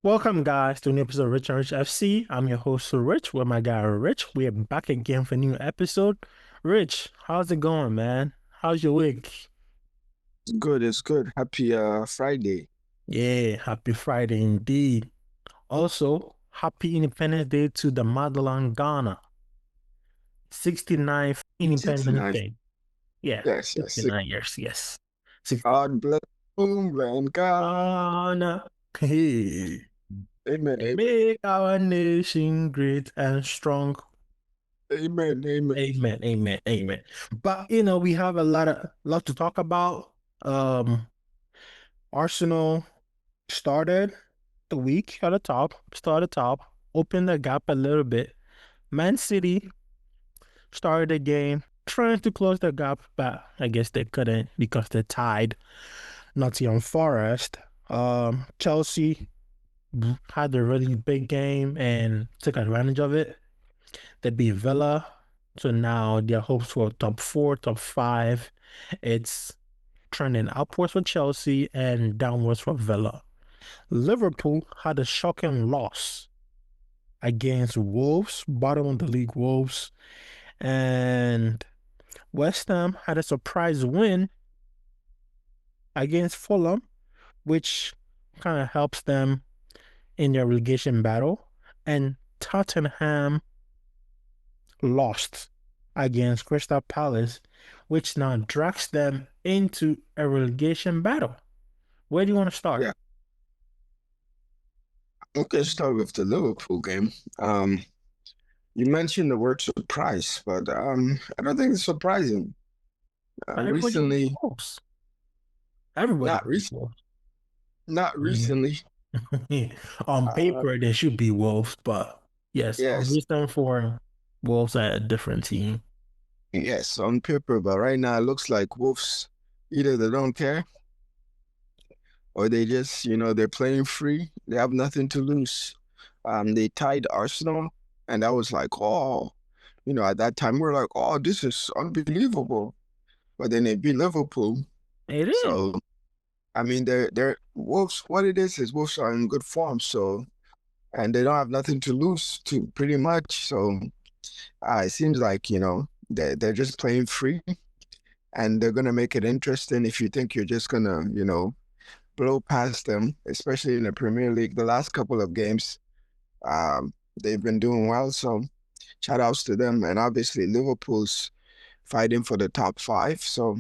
Welcome, guys, to a new episode of Rich and Rich FC. I'm your host, Rich, with my guy, Rich. We're back again for a new episode. Rich, how's it going, man? How's your week? It's good. Happy Friday. Yeah, happy Friday indeed. Also, happy Independence Day to the motherland Ghana. 69th Independence 69. Day. Yeah, Yes, yes. 69 years, yes. Six God bless Homeland God. Ghana. Hey. Amen. And Amen. make our nation great and strong. Amen. Amen. Amen, amen, amen. But we have a lot to talk about. Um, Arsenal started the week at the top, opened the gap a little bit. Man City started the game trying to close the gap, but I guess they couldn't because they tied Nottingham Forest. Chelsea had a really big game and took advantage of it. They beat Villa. So now their hopes for top four, top five. It's trending upwards for Chelsea and downwards for Villa. Liverpool had a shocking loss against Wolves, bottom of the league Wolves. And West Ham had a surprise win against Fulham, which kind of helps them in their relegation battle. And Tottenham lost against Crystal Palace, which now drags them into a relegation battle. Where do you want to start? Yeah. Okay, start with the Liverpool game. You mentioned the word surprise, but I don't think it's surprising. Everybody Recently, knows. Everybody not recent, knows. not Mhm. recently. On Uh, paper, they should be Wolves, but yes, on yes, recent form, Wolves are a different team. yes, on paper, but right now it looks like Wolves either they don't care or they just, they're playing free. They have nothing to lose. They tied Arsenal, and I was like, oh, at that time we're like, oh, this is unbelievable. But then they beat Liverpool. It is. So I mean, they're Wolves. What it is Wolves are in good form. So and they don't have nothing to lose to pretty much. So it seems like they're just playing free, and they're gonna make it interesting. If you think you're just gonna blow past them, especially in the Premier League. The last couple of games, they've been doing well. So shout outs to them. And obviously Liverpool's fighting for the top five. So,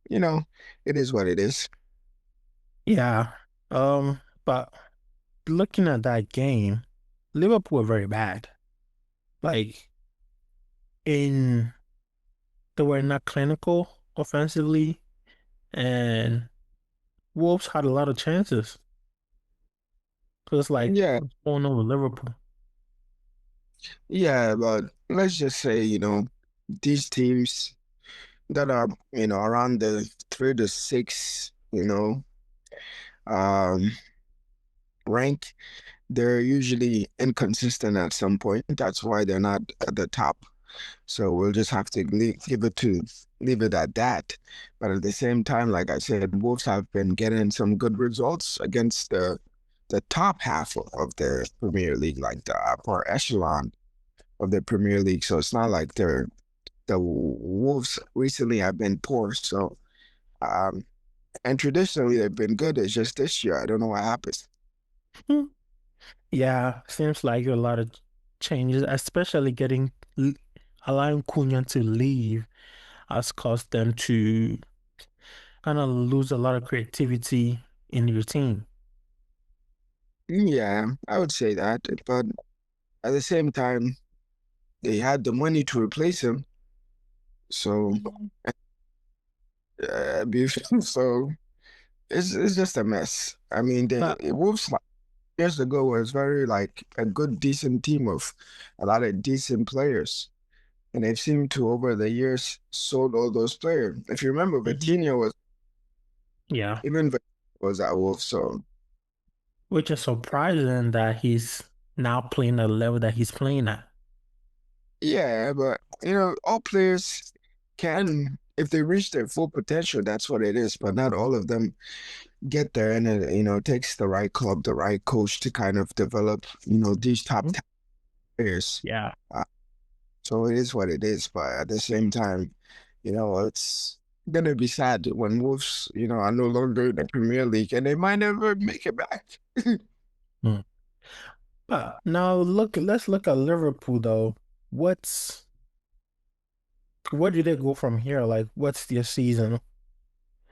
you know, it is what it is. Yeah. But looking at that game, Liverpool were very bad. Like in they were not clinical offensively, and Wolves had a lot of chances. So it's like, Yeah, what's going on with Liverpool? yeah, but let's just say, these teams that are, around the 3 to 6, um, rank, they're usually inconsistent at some point. That's why they're not at the top. So we'll just have to leave it at that. But at the same time, like I said, Wolves have been getting some good results against the top half of the Premier League, like the upper echelon of the Premier League. So it's not like the Wolves recently have been poor. So um, and traditionally they've been good. It's just this year I don't know what happened. Yeah, seems like a lot of changes, especially allowing Cunha to leave has caused them to kind of lose a lot of creativity in your team. Yeah, I would say that, but at the same time, they had the money to replace him. So, so it's just a mess. I mean, the But Wolves like years ago was very like a good, decent team of a lot of decent players, and they've seemed to over the years sold all those players. If you remember, Mhm. Vitinha was Yeah, even Vitinha was at Wolves. So which is surprising that he's now playing at the level that he's playing at. yeah, but all players can. if they reach their full potential, that's what it is. But not all of them get there, and it takes the right club, the right coach to kind of develop, these top Mhm. players. Yeah. Uh, so it is what it is. But at the same time, it's gonna be sad when Wolves, are no longer in the Premier League, and they might never make it back. Mm. But now let's look at Liverpool though. What's where do they go from here? Like, what's their season?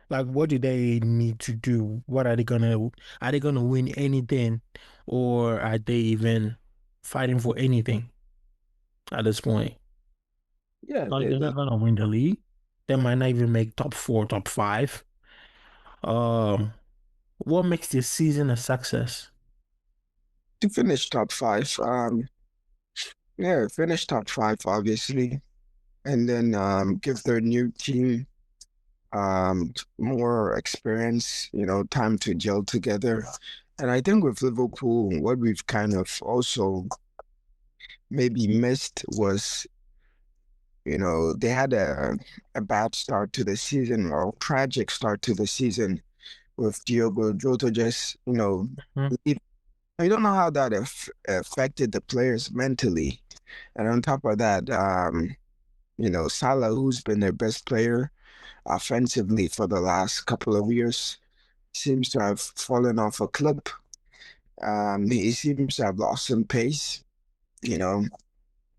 Like, what do they need to do? What are they gonna win anything, or are they even fighting for anything at this point? Yeah, Like, they're not gonna win the league. They might not even make top four, top five. Um, what makes this season a success? to finish top five. Yeah, finish top five, obviously, and then give their new team more experience, time to gel together. And I think with Liverpool, what we've kind of also maybe missed was, they had a bad start to the season, or tragic start to the season with Diogo Jota just, Hmm. leave. I don't know how that affected the players mentally. And on top of that, Salah, who's been their best player offensively for the last couple of years, seems to have fallen off a cliff. He seems to have lost some pace, you know.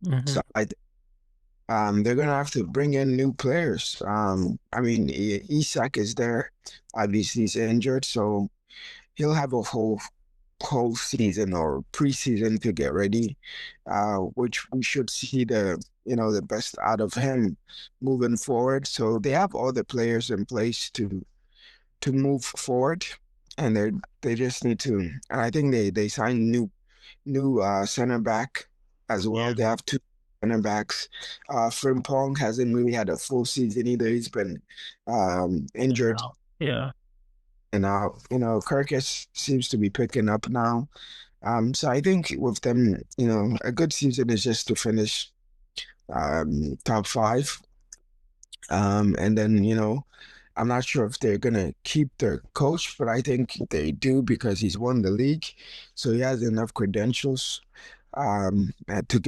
Hmm. So they're gonna have to bring in new players. I mean, Isak is there. Obviously, he's injured, so he'll have a whole season or preseason to get ready, which we should see the best out of him moving forward. So they have all the players in place to move forward, and they just need to. And I think they signed new center back as well. Yeah. They have two center backs. Frimpong hasn't really had a full season either. He's been injured. Yeah. And now, Kirkis seems to be picking up now. So I think with them, a good season is just to finish top five. And then, I'm not sure if they're gonna keep their coach, but I think they do because he's won the league. So he has enough credentials to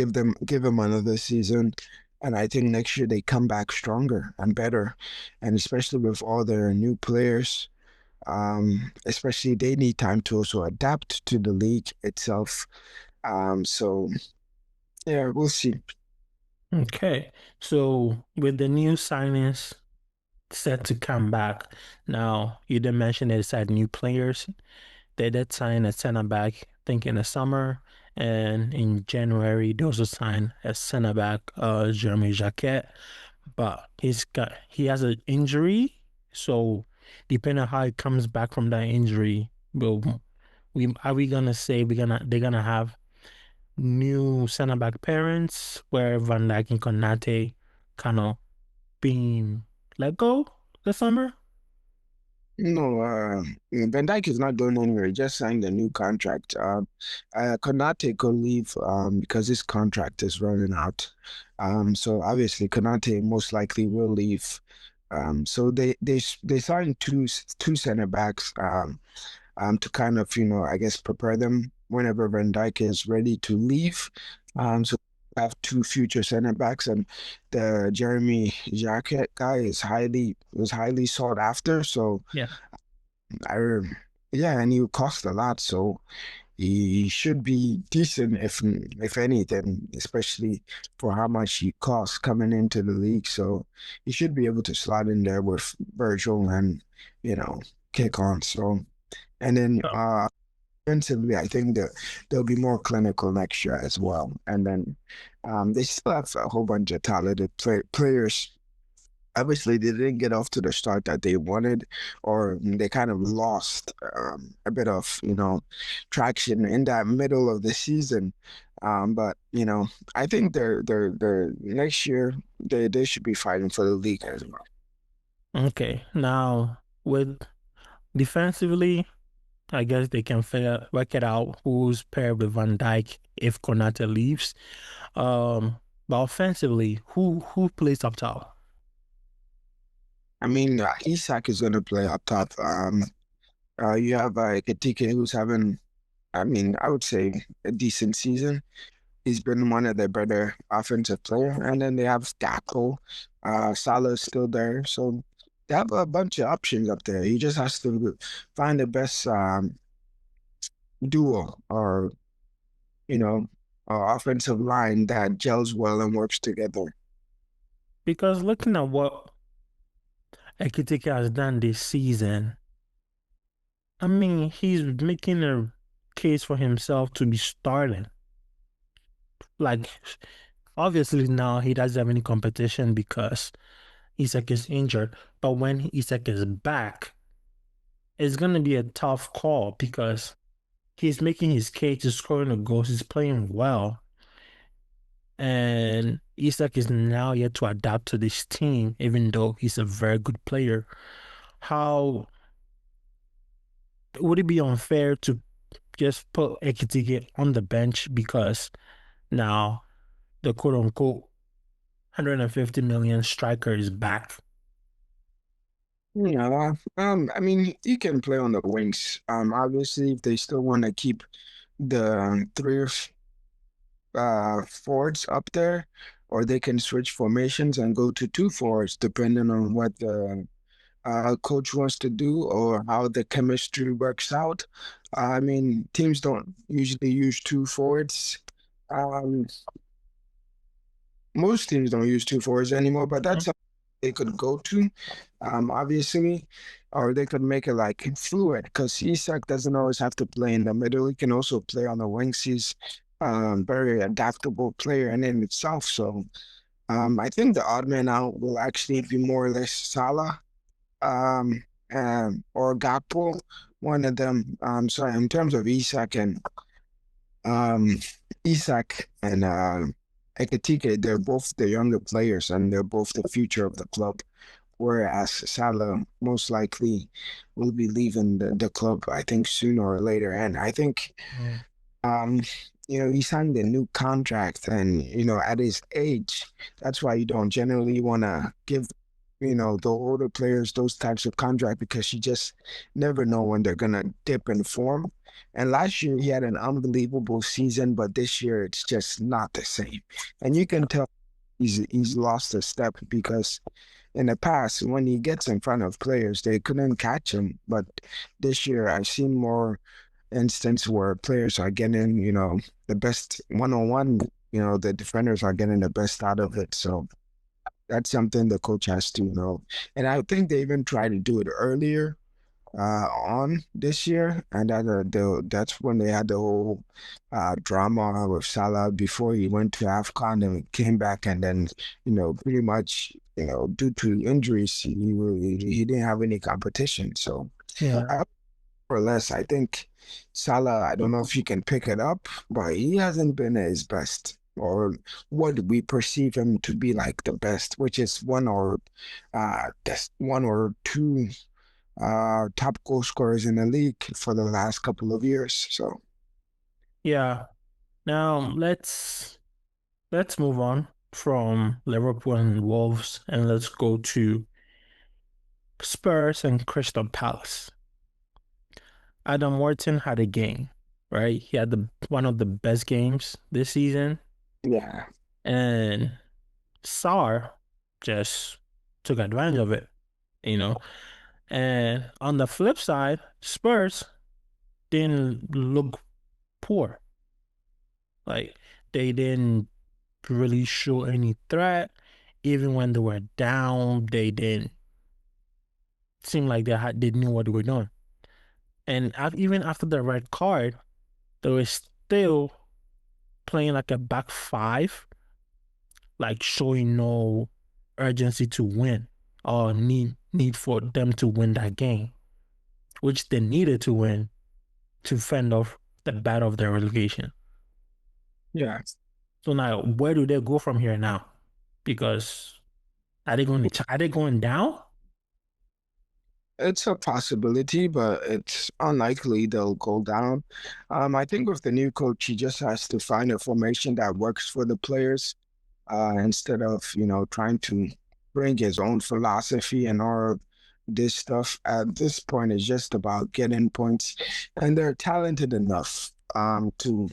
give him another season. And I think next year they come back stronger and better. And especially with all their new players, especially they need time to also adapt to the league itself. So yeah, we'll see. Okay. So with the new signings set to come back, now you did mention they signed new players. They did sign a center back, I think in the summer, and in January they also signed a center back, Jeremy Jacquet. But he has an injury, so depending on how he comes back from that injury, we gonna say they're gonna have new center back parents where Van Dijk and Konate kind of being let go this summer. No, Van Dijk is not going anywhere. He just signed a new contract. Konate could leave because his contract is running out. So obviously Konate most likely will leave. So they signed two center backs to kind of, I guess prepare them whenever Van Dijk is ready to leave. So we have two future center backs, and the Jeremy Jacquet guy is highly sought after. So Yeah. I, yeah, and he would cost a lot, so he should be decent if anything, especially for how much he costs coming into the league. So he should be able to slot in there with Virgil and you know kick on. So and then Oh, offensively, I think that they'll be more clinical next year as well. And then they still have a whole bunch of talented players. Obviously, they didn't get off to the start that they wanted, or they kind of lost a bit of, traction in that middle of the season. But I think they're next year they should be fighting for the league as well. okay. Now with defensively, I guess they can work it out who's paired with Van Dijk if Konate leaves. Um, but offensively, who plays up top? I mean, Isak is going to play up top. You have Ketike who's having, I mean, I would say a decent season. He's been one of their better offensive player. And then they have Gakpo. Salah's still there. So they have a bunch of options up there. He just has to find the best duo or, you know, offensive line that gels well and works together. Because looking at what Ekitike has done this season, I mean, he's making a case for himself to be starting. Like, obviously now he doesn't have any competition because Isak is injured. But when Isak is back, it's gonna be a tough call because he's making his case, he's scoring the goals, he's playing well. And Isak is now yet to adapt to this team, even though he's a very good player. How would it be unfair to just put Ekitike on the bench because now the quote unquote 150 million striker is back? Yeah, I mean, he can play on the wings. Obviously, if they still want to keep the three forwards up there, or they can switch formations and go to two forwards, depending on what the coach wants to do or how the chemistry works out. I mean, teams don't usually use two forwards. Um, Most teams don't use two forwards anymore, but that's something they could go to, obviously, or they could make it like fluid because Isak doesn't always have to play in the middle. He can also play on the wings. He's very adaptable player in itself. So I think the odd man out will actually be more or less Salah or Gakpo, one of them. So in terms of um, Isak and Ekitike, they're both the younger players and they're both the future of the club. Whereas Salah most likely will be leaving the club, I think, sooner or later. And I think Mm. um, he signed a new contract and, at his age, that's why you don't generally want to give, the older players those types of contract because you just never know when they're gonna dip in form. And last year he had an unbelievable season, but this year it's just not the same. And you can tell he's lost a step because in the past, when he gets in front of players, they couldn't catch him. But this year, I've seen more instance where players are getting, the best one-on-one, the defenders are getting the best out of it. So that's something the coach has to know. And I think they even tried to do it earlier on this year, and that's when they had the whole drama with Salah before he went to AFCON and came back, and then pretty much due to injuries he didn't have any competition. So Yeah. I, more or less, I think Salah. I don't know if he can pick it up, but he hasn't been at his best. Or what we perceive him to be like the best, which is one or two top goal scorers in the league for the last couple of years. So Yeah. Now let's move on from Liverpool and Wolves and let's go to Spurs and Crystal Palace. Adam Wharton had a game, right? He had the one of the best games this season, yeah, and Sarr just took advantage of it, you know. And on the flip side, Spurs didn't look poor. Like they didn't really show any threat. Even when they were down, they didn't seem like they knew what they were doing. And even after the red card, they were still playing like a back five, like showing no urgency to win or need for them to win that game, which they needed to win to fend off the battle of their relegation. yeah, So now, where do they go from here now? Because are they going down? it's a possibility, but it's unlikely they'll go down. I think with the new coach, he just has to find a formation that works for the players, instead of trying to bring his own philosophy and all this stuff. At this point, it's just about getting points, and they're talented enough to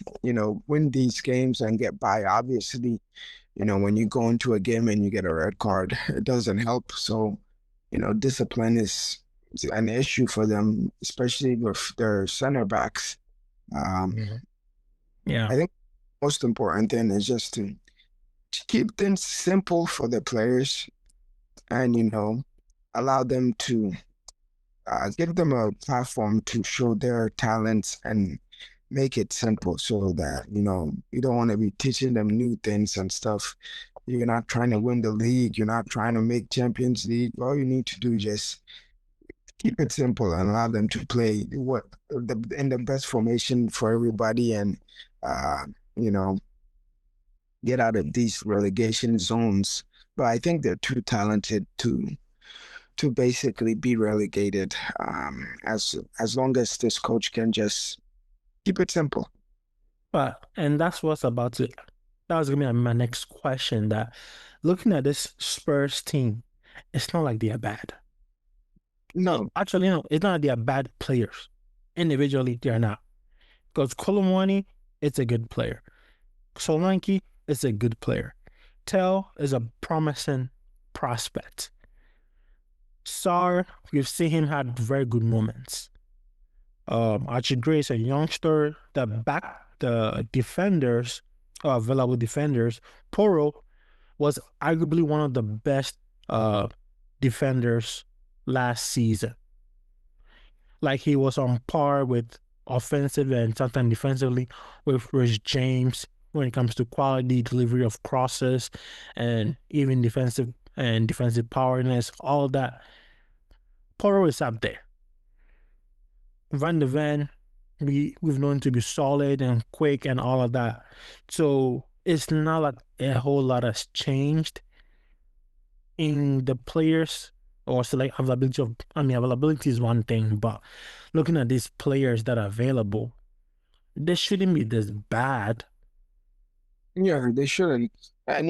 win these games and get by. Obviously, when you go into a game and you get a red card, it doesn't help. So, discipline is an issue for them, especially with their center backs. Um, Mhm. Yeah. I think most important thing is just to keep things simple for the players and allow them to give them a platform to show their talents and make it simple so that you don't want to be teaching them new things and stuff. You're not trying to win the league, you're not trying to make Champions League. All you need to do is just keep it simple and allow them to play in the best formation for everybody, and uh you know get out of these relegation zones. But I think they're too talented to basically be relegated. As long as this coach can just keep it simple. And that's what's about to, that was gonna be my next question. That looking at this Spurs team, it's not like they are bad. No, Actually, no, it's not like they are bad players. Individually, they are not. Because Kolomwani, it's a good player. Solanke is a good player. Tell is a promising prospect. Sar, we've seen him had very good moments. Archie Gray is a youngster. The defenders, available defenders. Poro was arguably one of the best uh defenders last season. Like he was on par with offensive and sometimes defensively with Rich James when it comes to quality delivery of crosses and even defensive powerness, all that. Poro is up there. Van de Ven, we've known to be solid and quick and all of that. So it's not like a whole lot has changed in the players or select availability of, I mean, availability is one thing, but looking at these players that are available, they shouldn't be this bad. yeah, they shouldn't. And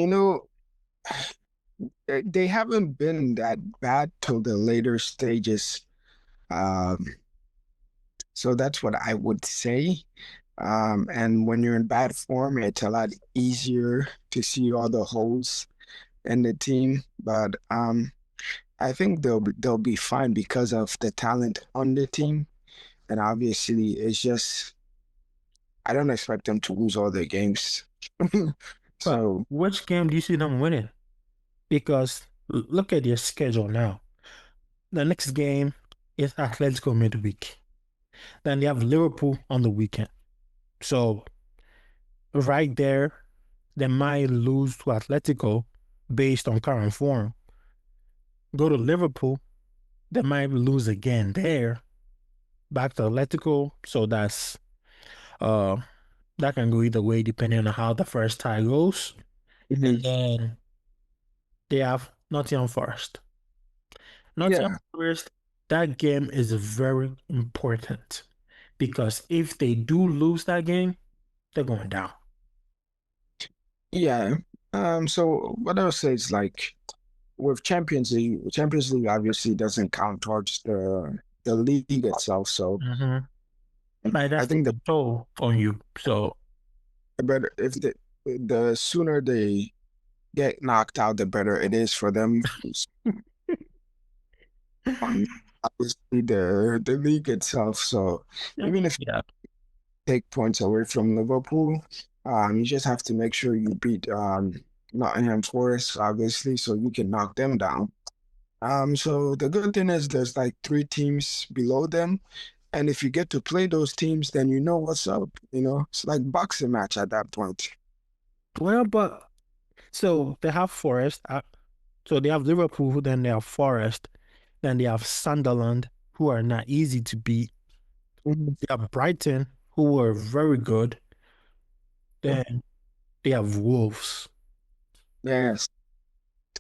they haven't been that bad till the later stages. Um, so that's what I would say. And when you're in bad form, it's a lot easier to see all the holes in the team. But I think they'll be fine because of the talent on the team. And obviously, it's just I don't expect them to lose all their games. But So, which game do you see them winning? Because look at their schedule now. The next game is Atletico midweek. Then they have Liverpool on the weekend. So right there, they might lose to Atletico based on current form. Go to Liverpool, they might lose again there. Back to Atletico. So uh that can go either way depending on how the first tie goes. And mhm, then they have Nottingham Forest. Nottingham yeah, Forest, that game is very important because if they do lose that game, they're going down. yeah. So what I'll say is like with Champions League obviously doesn't count towards the league itself. So Hmm. But I that's think taking a toll on you. So, the better if the sooner they get knocked out, the better it is for them. On obviously the league itself. So even if yeah. take points away from Liverpool. You just have to make sure you beat Nottingham Forest, obviously, so you can knock them down. So the good thing is there's like three teams below them, and if you get to play those teams, then you know what's up. It's like boxing match at that point. Well, but so they have Forest. So they have Liverpool, then they have Forest, then they have Sunderland, who are not easy to beat. Mhm. They have Brighton, who are very good. Then they have Wolves. Yes,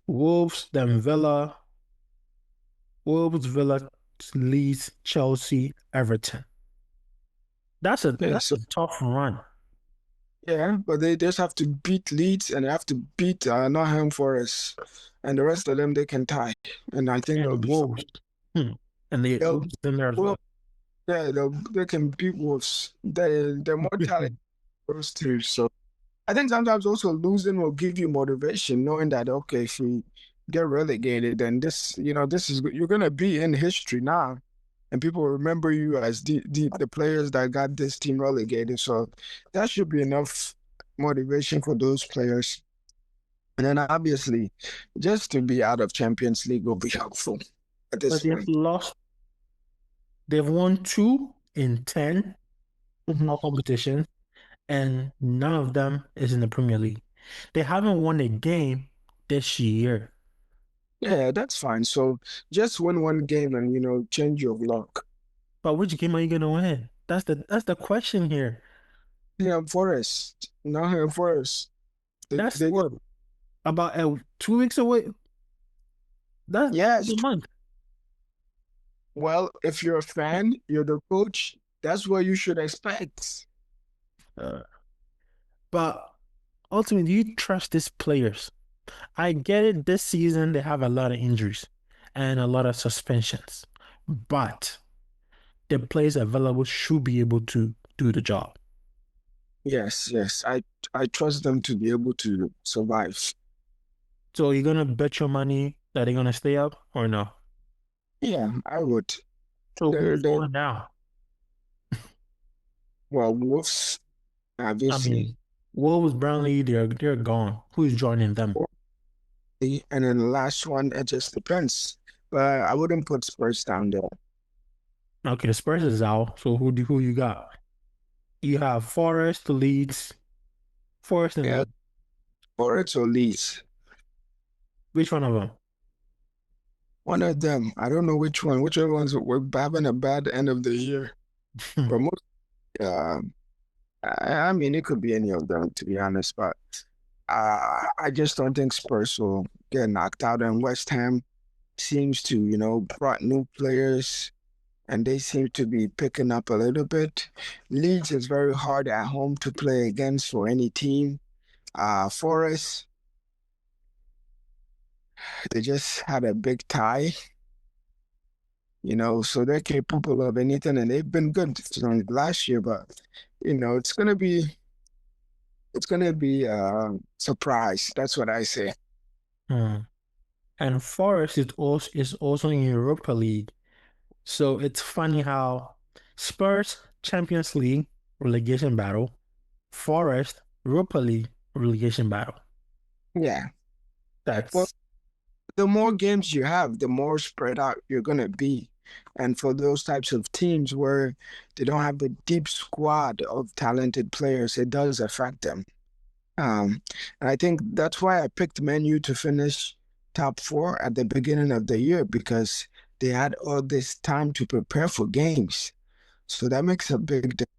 Wolves, then Villa, Wolves, Villa, Leeds, Chelsea, Everton. That's yes. a tough run. Yeah, but they just have to beat Leeds and they have to beat Nottingham Forest, and the rest of them they can tie, and I think they'll And be fine. Wolves. Hmm. And the They'll, Wolves in there as well, well. yeah, they can beat Wolves. They're more talented than those two. So I think sometimes also losing will give you motivation, knowing that okay, if we get relegated, then this is you're gonna be in history now, and people will remember you as the players that got this team relegated. So that should be enough motivation for those players. And then obviously, just to be out of Champions League will be helpful at this But they've point. lost, they've won 2 in 10 Mhm. all competitions, and none of them is in the Premier League. They haven't won a game this year. Yeah, that's fine. So just win one game and change your luck. But which game are you gonna win? That's the question here. Nottingham Forest, Nottingham Forest. That's They what about 2 weeks away. That's yes. a month. Well, if you're a fan, you're the coach. That's what you should expect. Uh, but ultimately, do you trust these players? I get it. This season they have a lot of injuries and a lot of suspensions, but the players available should be able to do the job. Yes, yes. I trust them to be able to survive. So you're gonna bet your money that they're gonna stay up or no? Yeah, I would. So They're who's they going down? well, Wolves, I obviously. mean, Wolves, Brownlee, they're gone. Who's joining them? And then the last one, it just depends. But I wouldn't put Spurs down there. Okay, the Spurs is out. So who you got? You have Forest, Leeds, Forest and Yeah, Leeds. Forest or Leeds. Which one of One of them. I don't know which one. Which ones we're having a bad end of the year. them? But most, uh, I mean, it could be any of them, to be honest. But I just don't think Spurs will get knocked out. And West Ham seems to, brought new players and they seem to be picking up a little bit. Leeds is very hard at home to play against for any team. Forest, they just had a big tie, so they're capable of anything and they've been good from last year, but it's gonna be a surprise. That's what I say. Hmm. And Forest is also in Europa League. So it's funny how Spurs Champions League relegation battle, Forest Europa League relegation battle. Yeah. Well, That's the more games you have, the more spread out you're gonna be. And for those types of teams where they don't have a deep squad of talented players, it does affect them. And I think that's why I picked Menu to finish top four at the beginning of the year because they had all this time to prepare for games. So that makes a big difference.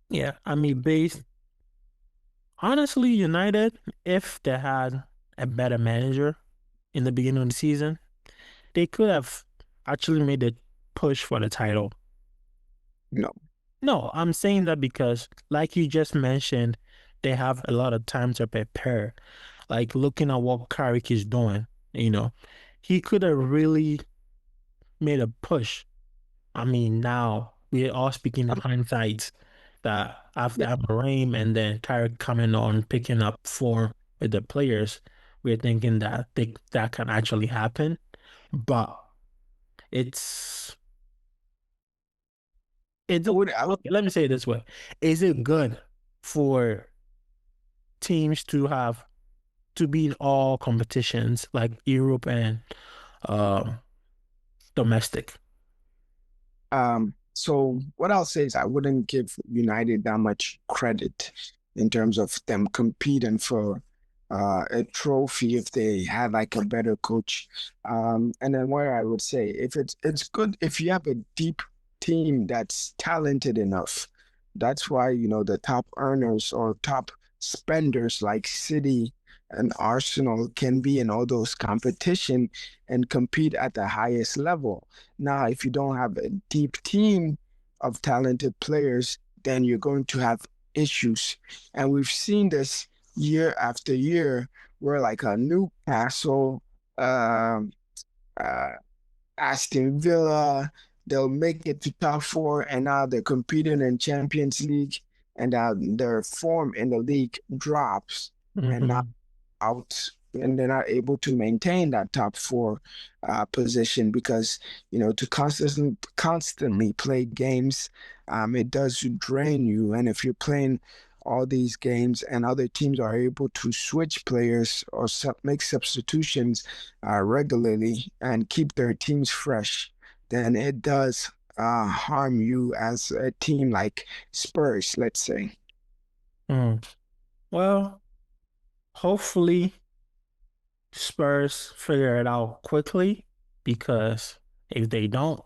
yeah. I mean, based honestly, United, if they had a better manager in the beginning of the season, they could have actually made a push for the title. No, No, I'm saying that because, like you just mentioned, they have a lot of time to prepare. Like looking at what Carrick is doing, you know, he could have really made a push. I mean, now we're all speaking in I'm, hindsight that after yeah, Amorim and then Carrick coming on, picking up form with the players, we're thinking that that can actually happen. But it's it's I would, okay. Let me say it this way: is it good for teams to have to be in all competitions like Europe and um, domestic? so what I'll say is I wouldn't give United that much credit in terms of them competing for a trophy if they had like a better coach. And then where I would say if it's good if you have a deep team that's talented enough. That's why, the top earners or top spenders like City and Arsenal can be in all those competition and compete at the highest level. Now, if you don't have a deep team of talented players, then you're going to have issues. And we've seen this year after year where like a Newcastle, um, uh, Aston Villa, they'll make it to top four, and now they're competing in Champions League, and their form in the league drops, and now Hmm. out, and they're not able to maintain that top four position because to constantly play games, it does drain you. And if you're playing all these games and other teams are able to switch players or make substitutions regularly and keep their teams fresh, then it does harm you as a team like Spurs, let's say. Mm. Well, hopefully Spurs figure it out quickly because if they don't,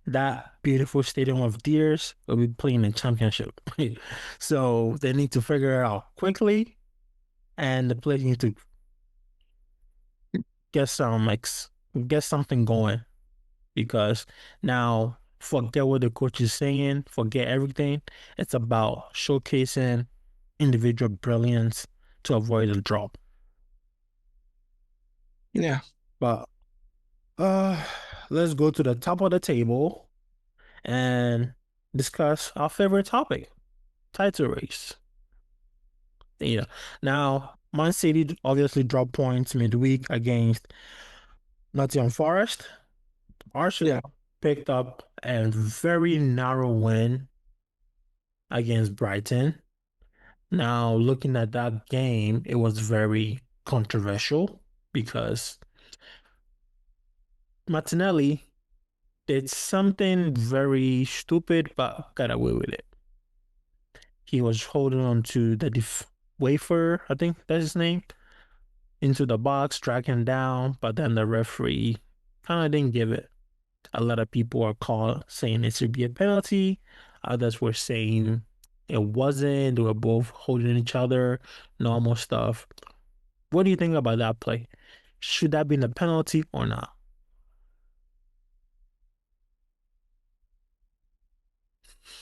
that beautiful stadium of Deers will be playing in championship. So they need to figure it out quickly, and the players need to get some like get something going because now forget what the coach is saying, forget everything. It's about showcasing individual brilliance to avoid a drop. Yeah. But uh let's go to the top of the table and discuss our favorite topic, title race. Yeah. Now, Man City obviously dropped points midweek against Nottingham Forest. Yeah. Arsenal picked up a very narrow win against Brighton. Now, looking at that game, it was very controversial because Martinelli did something very stupid but got away with it. He was holding on to the def wafer, I think that's his name, into the box, tracking down, but then the referee kind of didn't give it. A lot of people are called saying it should be a penalty. Others were saying it wasn't. They were both holding each other, normal stuff. What do you think about that play? Should that be a penalty or not?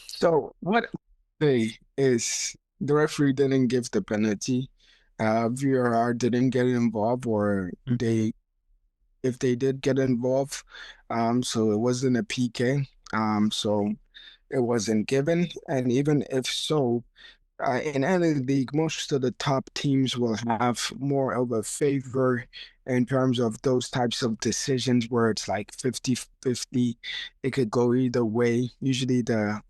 So what they is the referee didn't give the penalty. VAR didn't get involved, or they if they did get involved, so it wasn't a PK. So it wasn't given. And even if so, in any league, most of the top teams will have more of a favor in terms of those types of decisions where it's like 50-50. It could go either way. Usually the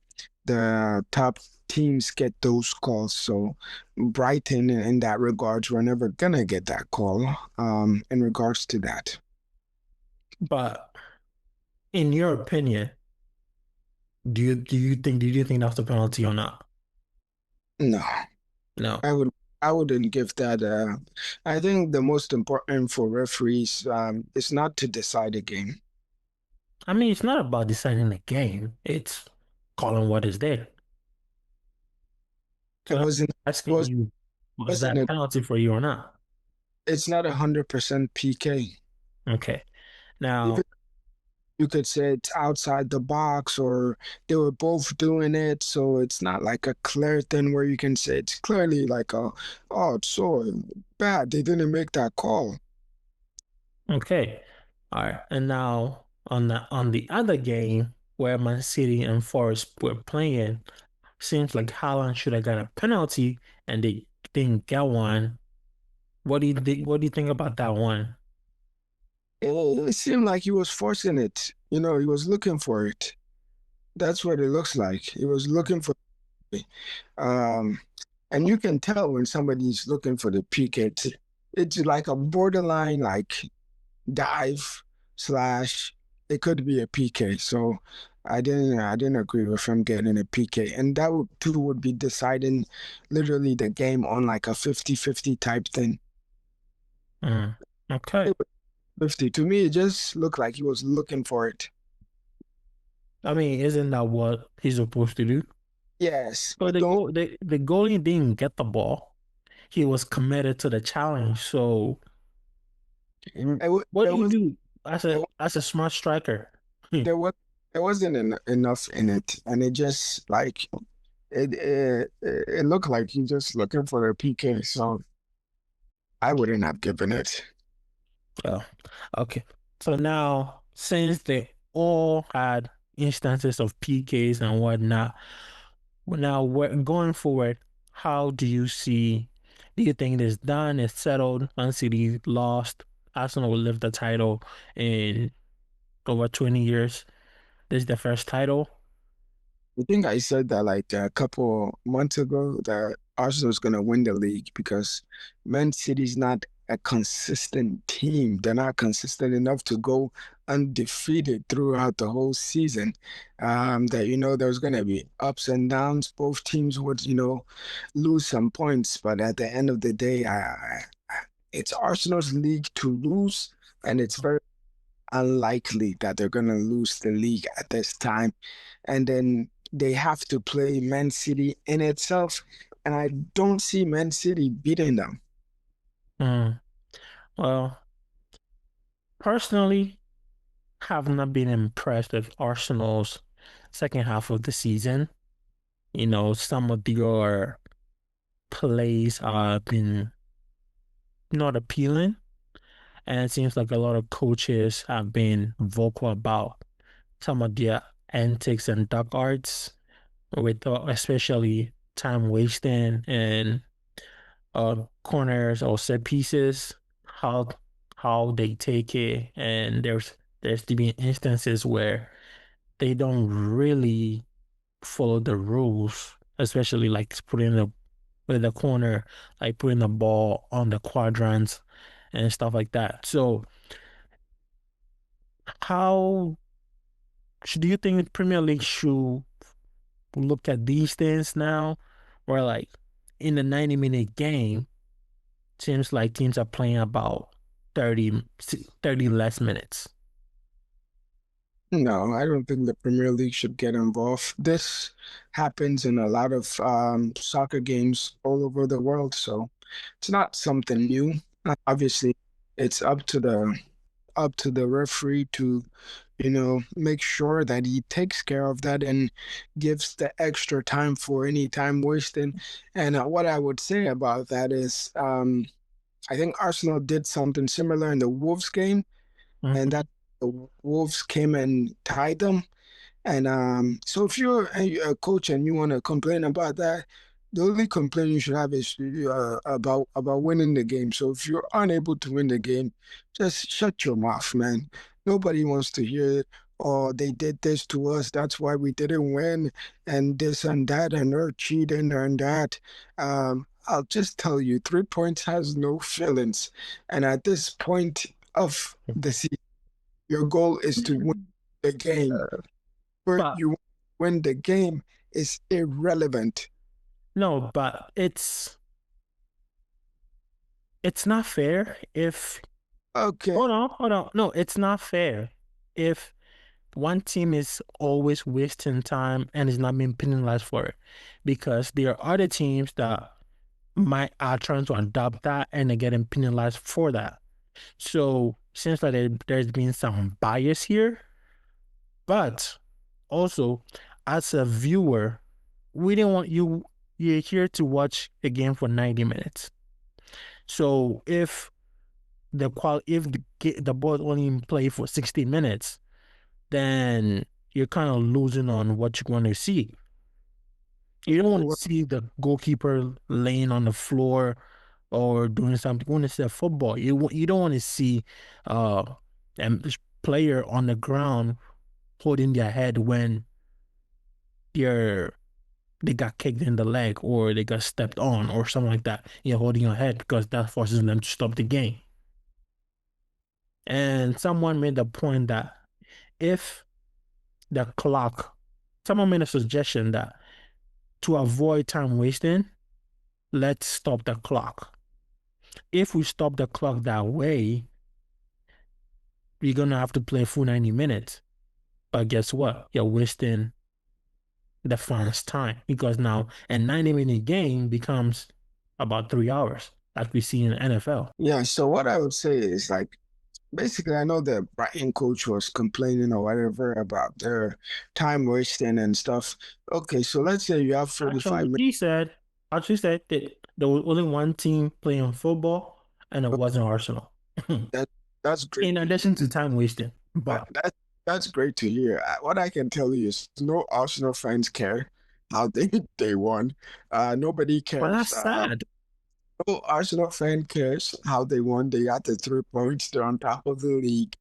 top teams get those calls. So Brighton, in that regards, we're never gonna get that call in regards to that. But in your opinion, do you think that's a penalty or not? No, No. I would I wouldn't give that. I think the most important for referees is not to decide a game. I mean, it's not about deciding the game. It's calling what is there. It So I'm wasn't it asking was you, was wasn't that a it? penalty for you or not? It's not 100% PK. Okay. Even Now, you could say it's outside the box, or they were both doing it, so it's not like a clear thing where you can say it's clearly like oh, it's so bad they didn't make that call. okay. All right. And now on the other game where Man City and Forest were playing, seems like Haaland should have got a penalty and they didn't get one. What do you think about that one? It seemed like he was forcing it. He was looking for it. That's what it looks like. He was looking for it. And you can tell when somebody's looking for the peak. It's like a borderline like dive slash. It could be a PK. So I didn't agree with him getting a PK. And that too would be deciding literally the game on like a 50-50 type thing. Mm, okay. It was 50. To me, it just looked like he was looking for it. I mean, isn't that what he's supposed to do? Yes, So but don't. the goalie didn't get the ball. He was committed to the challenge. So what There do you was do there, as a smart striker? Hmm. there was there wasn't enough in it, and it just like it looked like he just looking for a PK, so I wouldn't have given it. Oh, okay. So now, since they all had instances of PKs and whatnot, now we're going forward, how do you see? Do you think it's done? It's settled? Man City lost. Arsenal will lift the title in over 20 years. This is the first title. I think I said that like a couple months ago that Arsenal's gonna win the league because Man City's not a consistent team. They're not consistent enough to go undefeated throughout the whole season. That there's gonna be ups and downs. Both teams would lose some points, but at the end of the day, it's Arsenal's league to lose, and it's very unlikely that they're going to lose the league at this time. And then they have to play Man City in itself. And I don't see Man City beating them. Hmm. Well, personally, have not been impressed with Arsenal's second half of the season. Some of your plays have been not appealing, and it seems like a lot of coaches have been vocal about some of their antics and dark arts, with especially time wasting and corners or set pieces, how how they take it, and there's to be instances where they don't really follow the rules, especially like putting the with the corner, like putting the ball on the quadrants and stuff like that. So, how do you think the Premier League should look at these things now, where like in the 90-minute game, seems like teams are playing about 30 less minutes. No, I don't think the Premier League should get involved. This happens in a lot of soccer games all over the world, so it's not something new. Obviously, it's up to the referee to, make sure that he takes care of that and gives the extra time for any time wasting. And what I would say about that is, I think Arsenal did something similar in the Wolves game, and Mhm. that the Wolves came and tied them. And so if you're a coach and you want to complain about that, the only complaint you should have is about winning the game. So if you're unable to win the game, just shut your mouth, man. Nobody wants to hear it. Oh, they did this to us. That's why we didn't win, and this and that, and they're cheating and that. I'll just tell you, 3 points has no feelings. And at this point of the season, your goal is to win the game where But you win the game is irrelevant. no, but it's not fair if Okay. hold on. No, it's not fair if one team is always wasting time and is not being penalized for it. Because there are other teams that might are trying to adopt that and they're getting penalized for that. So seems like there's been some bias here, but also as a viewer, we didn't want you're here to watch a game for 90 minutes. So if the ball only play for 60 minutes, then you're kind of losing on what you want to see. You don't want to Well, see the goalkeeper laying on the floor or doing something. You want to see a football. You don't want to see uh a player on the ground holding their head when they're they got kicked in the leg or they got stepped on or something like that. You're holding your head because that forces them to stop the game. And someone made the point that if the clock, someone made a suggestion that to avoid time wasting, let's stop the clock. If we stop the clock that way, we're gonna have to play full 90 minutes. But guess what? You're wasting the fans' time because now a 90-minute game becomes about 3 hours, like we see in the NFL. yeah, so what I would say is like basically, I know the Brighton coach was complaining or whatever about their time wasting and stuff. Okay, so let's say you have 45 Actually, minutes. she said that there was only one team playing football, and it wasn't Arsenal. That that's great. In addition to time wasting, That, but that that's great to hear. What I can tell you is no Arsenal fans care how they they won. Nobody that's cares. sad. No Arsenal fan cares how they won. They got the 3 points. They're on top of the league.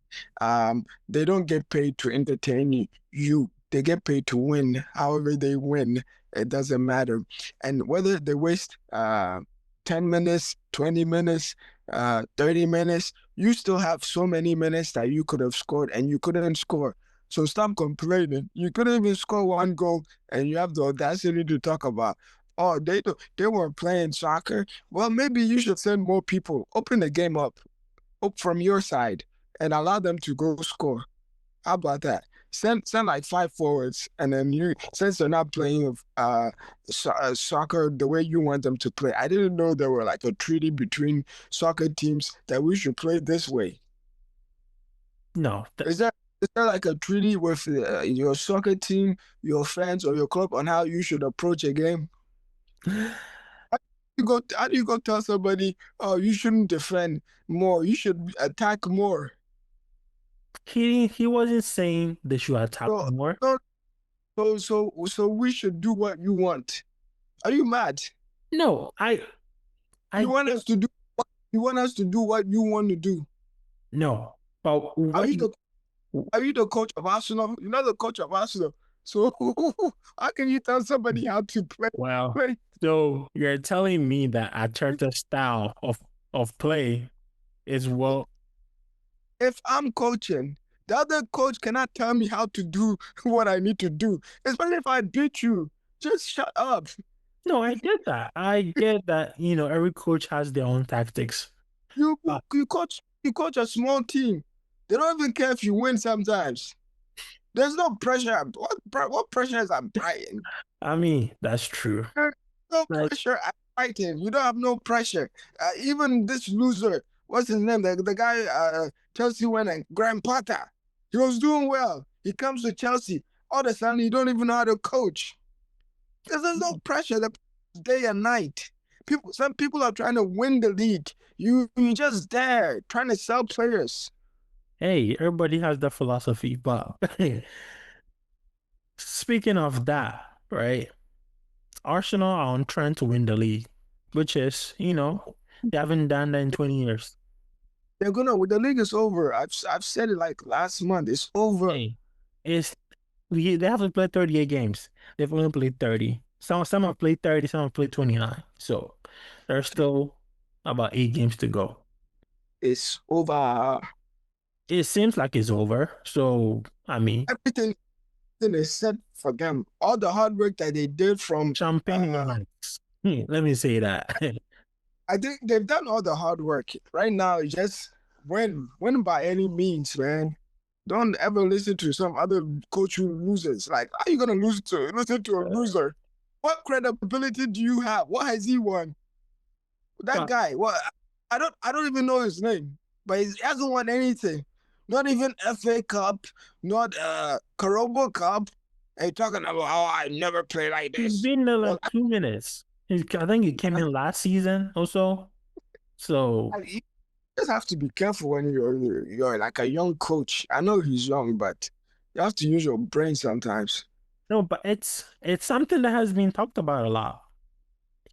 They don't get paid to entertain you. They get paid to win. However they win, it doesn't matter. And whether they waste 10 minutes, 20 minutes, 30 minutes, you still have so many minutes that you could have scored and you couldn't score. So stop complaining. You couldn't even score one goal, and you have the audacity to talk about, oh, they weren't playing soccer. Well, maybe you should send more people. Open the game up from your side, and allow them to go score. How about that? Send like 5 forwards, and then you, since they're not playing soccer the way you want them to play. I didn't know there were like a treaty between soccer teams that we should play this way. No, Is there like a treaty with your soccer team, your fans, or your club on how you should approach a game? How do you go tell somebody, oh, you shouldn't defend more, you should attack more? he wasn't saying they should attack So more. so so we should do what you want. Are you mad? No, You I want us to do you want us to do what you want to do. no. But Are what you you, the are you the coach of Arsenal? You're not the coach of Arsenal. So how can you tell somebody how to play? well, play? so you're telling me that Arteta's style of play is well, If I'm coaching, the other coach cannot tell me how to do what I need to do, especially if I beat you. Just shut up. no, I get that. I get that, every coach has their own tactics. You But you coach a small team. They don't even care if you win sometimes. There's no pressure. What pressure is at Brighton? I mean, that's true. There's no Like, pressure at Brighton. You don't have no pressure. Even this loser, what's his name? The guy Chelsea went and Graham Potter. He was doing well. He comes to Chelsea. All of a sudden, you don't even know how to coach. There's no pressure. The day and night. Some people are trying to win the league. You just there trying to sell players. hey, everybody has their philosophy. But speaking of that, right? Arsenal are on trend to win the league, which is, they haven't done that in 20 years. They're gonna. The league is over. I've said it like last month. It's over. Hey, it's they haven't played 38 games. They've only played 30. Some have played 30, some have played 29. So there's still about 8 games to go. It's over. It seems like it's over. So I mean, Everything is set for them. All the hard work that they did from. champagne in the nights. Let me say that. I think they've done all the hard work. Right now, it's just win by any means, man. Don't ever listen to some other coach who loses. Like, how are you gonna listen to a loser? What credibility do you have? What has he won? That But guy, what I don't even know his name, but he hasn't won anything. Not even FA Cup, not Carabao Cup. And you're talking about, oh, I never play like he's this. been there Well, like 2 minutes. I think he came in last season also. So you just have to be careful when you're like a young coach. I know he's young, but you have to use your brain sometimes. no, but it's something that has been talked about a lot.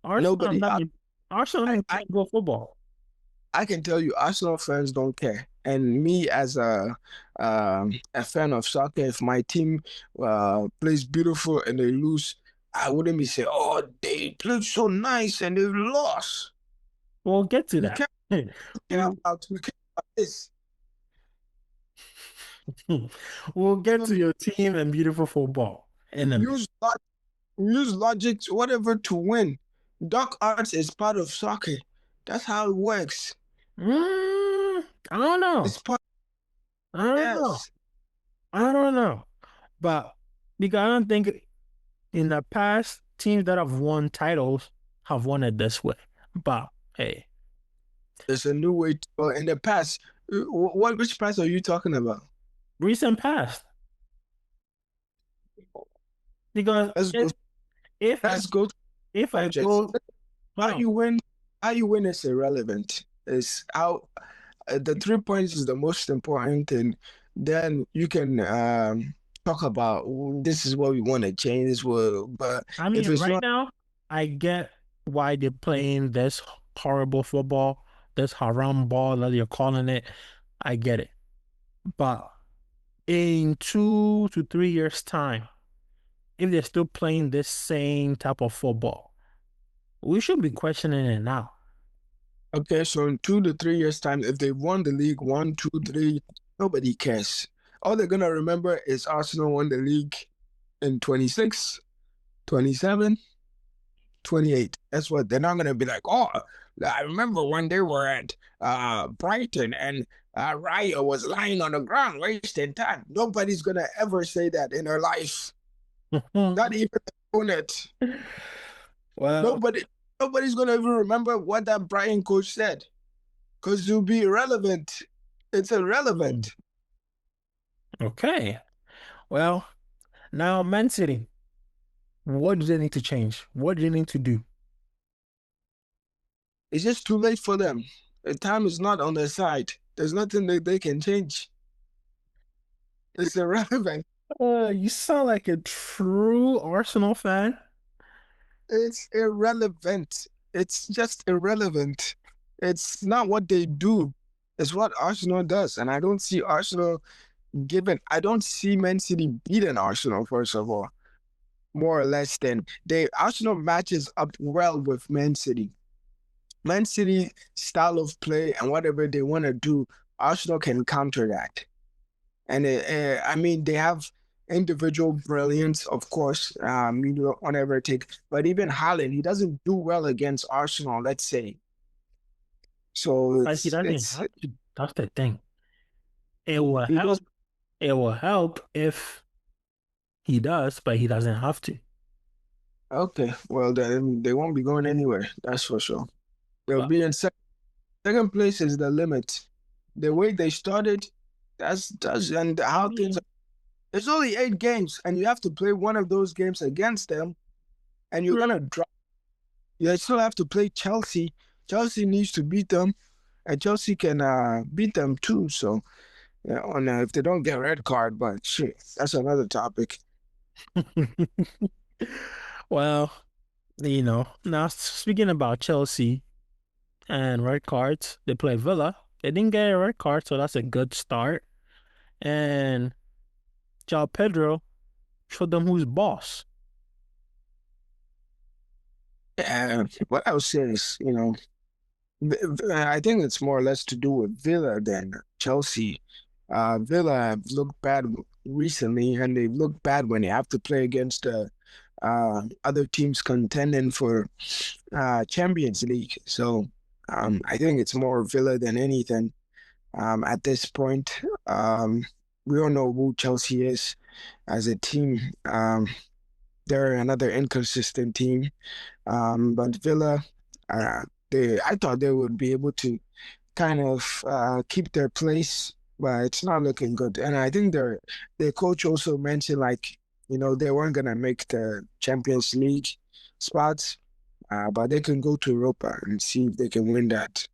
Arsenal have Nobody, not I, been Arsenal I, have I played good football. I can tell you, Arsenal fans don't care. And me as a fan of soccer, if my team plays beautiful and they lose, I wouldn't be saying, "Oh, they played so nice and they lost." We'll get to We that. can't care about we care about this. We'll get to Even your team and beautiful football in a minute. use use logic, whatever, to win. Dark arts is part of soccer. That's how it works. I don't know. It's part. I don't know. Yes. I don't know. But because I don't think in the past teams that have won titles have won it this way. But hey, There's a new way to, in the past, Which price are you talking about? Recent past. Because Let's go. if I Let's go to if I subjects. go, hold How on. you win? How you win is irrelevant. It's how the 3 points is the most important thing. Then you can talk about, "Oh, this is what we want to change. This will," but I if mean, it's right not now, I get why they're playing this horrible football, this haram ball that you're calling it. I get it. But in 2 to 3 years' time, if they're still playing this same type of football, we should be questioning it now. okay, so in 2 to 3 years' time, if they won the league 1, 2, 3, nobody cares. All they're gonna remember is Arsenal won the league in 26, 27, 28. That's what they're not gonna be like, oh, I remember when they were at Brighton and Raya was lying on the ground wasting time. Nobody's gonna ever say that in their life. Not even the opponent. Well, Nobody nobody's gonna even remember what that Brighton coach said. Because it'll be irrelevant. It's irrelevant. okay. Well, now Man City, what do they need to change? What do they need to do? It's just too late for them. The time is not on their side. There's nothing that they can change. It's irrelevant. You sound like a true Arsenal fan. It's irrelevant. It's just irrelevant. It's not what they do. It's what Arsenal does. And I don't see Arsenal I don't see Man City beating Arsenal, first of all, more or less than Arsenal matches up well with Man City. Man City style of play and whatever they want to do, Arsenal can counter that. And I mean, they have individual brilliance, of course. You don't want to ever take, but even Haaland, he doesn't do well against Arsenal, let's say. So But he doesn't it's have to. That's the thing. It will he does. help. It will help if he does, but he doesn't have to. Okay, well then they won't be going anywhere. That's for sure. They'll But be in second place is the limit. The way they started, that's and how things. mm, It's only 8 games, and you have to play one of those games against them, and you're true. gonna drop. You still have to play Chelsea. Chelsea needs to beat them, and Chelsea can beat them too. So, yeah, on if they don't get a red card, but shit, that's another topic. Well, now speaking about Chelsea and red cards, they play Villa. They didn't get a red card, so that's a good start. And João Pedro showed them who's boss. And what I would say is, I think it's more or less to do with Villa than Chelsea. Villa have looked bad recently, and they've looked bad when they have to play against other teams contending for Champions League. So I think it's more Villa than anything at this point. We all know who Chelsea is as a team. They're another inconsistent team. But Villa, I thought they would be able to kind of keep their place, but it's not looking good. And I think their coach also mentioned like, they weren't gonna make the Champions League spots, but they can go to Europa and see if they can win that.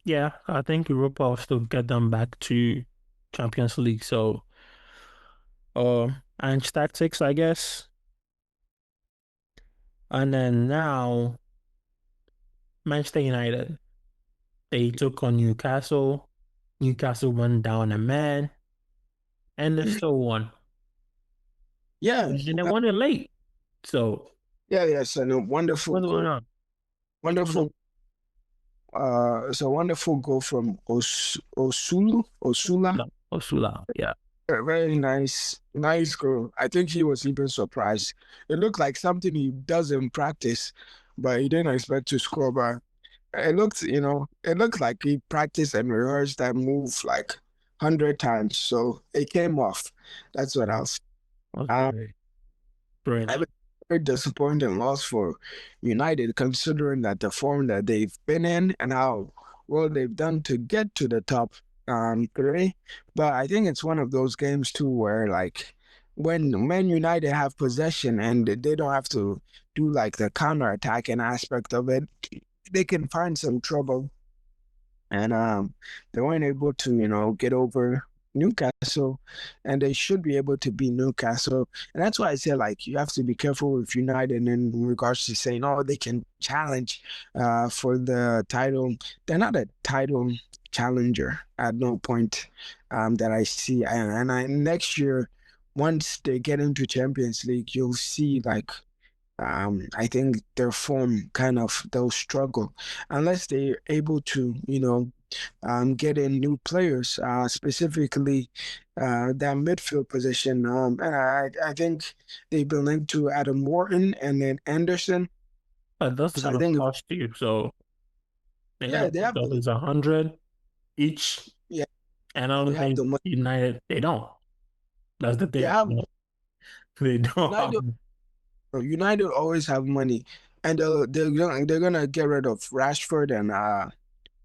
Yeah, I think Europa will still get them back to Champions League. So, and tactics, I guess. And then now, Manchester United, they took on Newcastle. Newcastle went down a man, and they still won. Yeah, And they won it late. So, yeah, yes, and a wonderful what's going goal, on? What's going on? wonderful. It's a wonderful goal from Osula. No, Osula, yeah. Very nice, nice goal. I think he was even surprised. It looked like something he does in practice, but he didn't expect to score. But it looked like he practiced and rehearsed that move like 100 times. So it came off. That's what else. That's Um, great. Great. I was very disappointing loss for United, considering that the form that they've been in and how well they've done to get to the top three. But I think it's one of those games too where like when Man United have possession and they don't have to do like the counter attacking aspect of it, they can find some trouble. And they weren't able to, get over Newcastle, and they should be able to beat Newcastle. And that's why I say like you have to be careful with United in regards to saying, oh, they can challenge for the title. They're not a title challenger at no point that I see. Next year, once they get into Champions League, you'll see like I think their form kind of they'll struggle unless they're able to, get in new players, specifically that midfield position. And I think they've been linked to Adam Wharton and then Anderson. But those are So I gonna think, cost you. So they're yeah, gonna they cost have at the least 100 each. yeah And I they don't have think the money. United they don't. That's the They thing. have They don't have. United. United always have money, and they're gonna get rid of Rashford and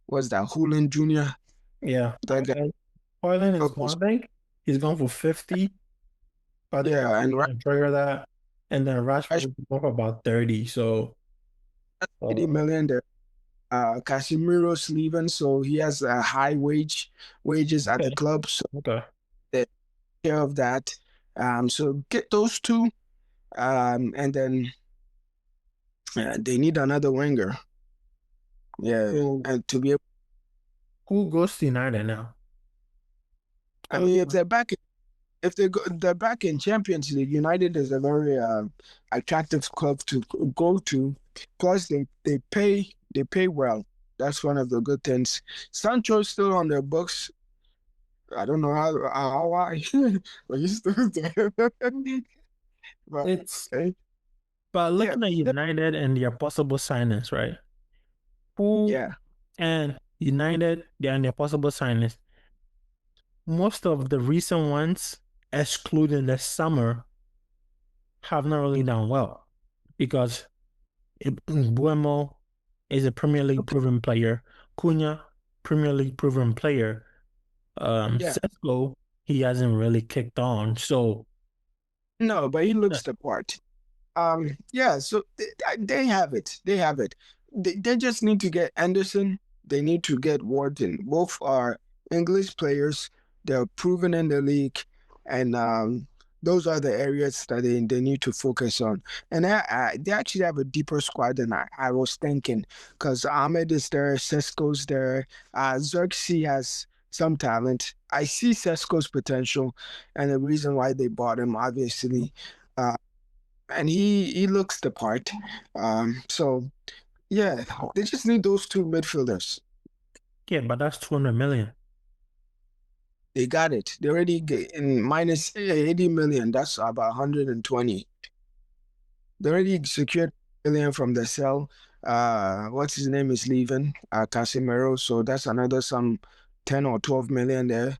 what's that, Hulen Jr. Yeah. That guy. Hoyland is Okay, gone, I think. He's gone for 50. I think yeah, and you can trigger that. And then Rashford Rashford is going for about 30. So 80 uh, million there. Casemiro's leaving, so he has a high wages at the okay. club, so Okay. they take care of that. So get those two, and then they need another winger. Yeah, So and to be able, who goes to United now? I 'Cause mean, if they're back in Champions League, United is a very attractive club to go to. Plus, they pay well. That's one of the good things. Sancho's still on their books. I don't know how why, but he's still there. But it's okay, but yeah, looking at United and their possible signings, right? Who yeah, and United, and their possible signings, most of the recent ones, excluding the summer, have not really done well because Buemo is a Premier League okay, proven player. Cunha, Premier League proven player. yeah. Sesko, he hasn't really kicked on. So No, but he looks the part. Yeah, so they have it. They have it. They just need to get Anderson. They need to get Wharton. Both are English players. They're proven in the league, and those are the areas that they need to focus on. And they actually have a deeper squad than I was thinking, because Ahmed is there, Sesko's there, Xerxes has some talent. I see Sesko's potential, and the reason why they bought him, obviously. Uh, and he looks the part. So yeah, they just need those two midfielders. yeah, but that's 200 million. They got it. They already get in minus 80 million. That's about 120. They already secured million from the sell. What's his name is leaving, Casemiro. So that's another some 10 or 12 million there.